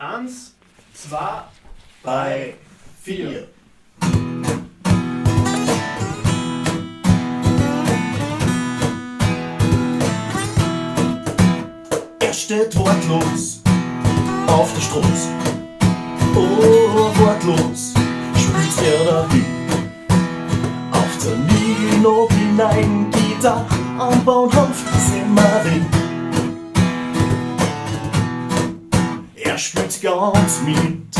1, 2, 3, 4. Er steht wortlos auf der Straße. Oh, wortlos spielt er dahin. Auf der Nino hinein geht er am Bahnhof Semmering. Er spielt ganz mit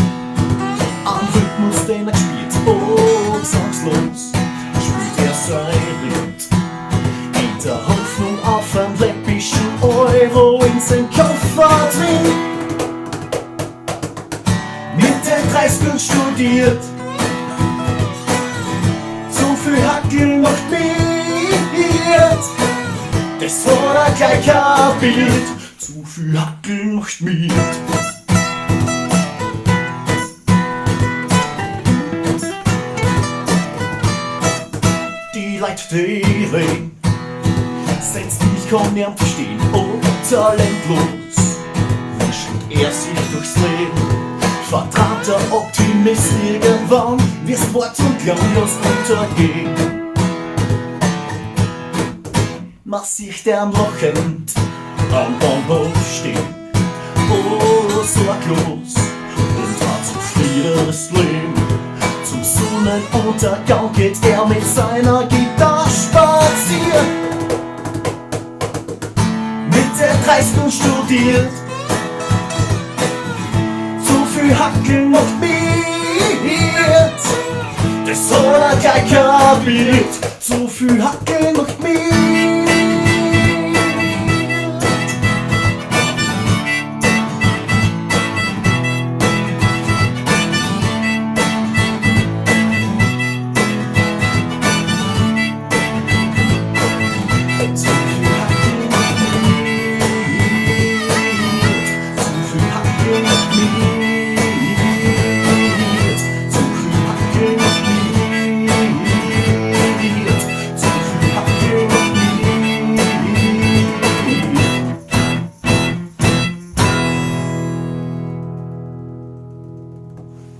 am Rhythmus, den er spielt. Oh, sangslos spielt er sein Lied. In der Hoffnung auf einen läppischen Euro in sein Koffer drin. Mit den 30ern studiert, zu viel Hackel macht mit. Das hat er gleich kapiert, zu viel Hackel macht mit. Die Leute, die reden, setzt mich kaum nicht verstehen. Oh, talentlos wischt er sich durchs Leben. Vertrater Optimist, irgendwann wirst Wort und klanglos untergehen. Man sieht ihn lachend am Bahnhof stehen. Oh, sorglos und hat zufriedenes Leben. Zum Sonnenuntergang geht er mit seiner Gitarre spazieren. Mit der 30 studiert, zu viel Hackeln macht mit. Das hat er gleich kapiert, zu viel Hackeln macht mit.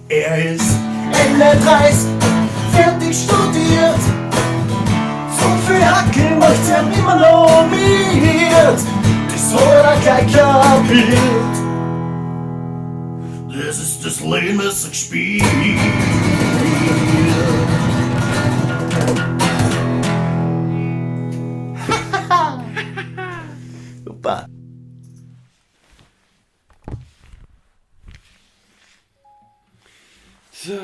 Er ist Ende 30, fertig studiert. So viel Hackel macht er immer noch mit. Das hat er gleich kapiert. Das ist das Leben, das er gespielt. Super. So.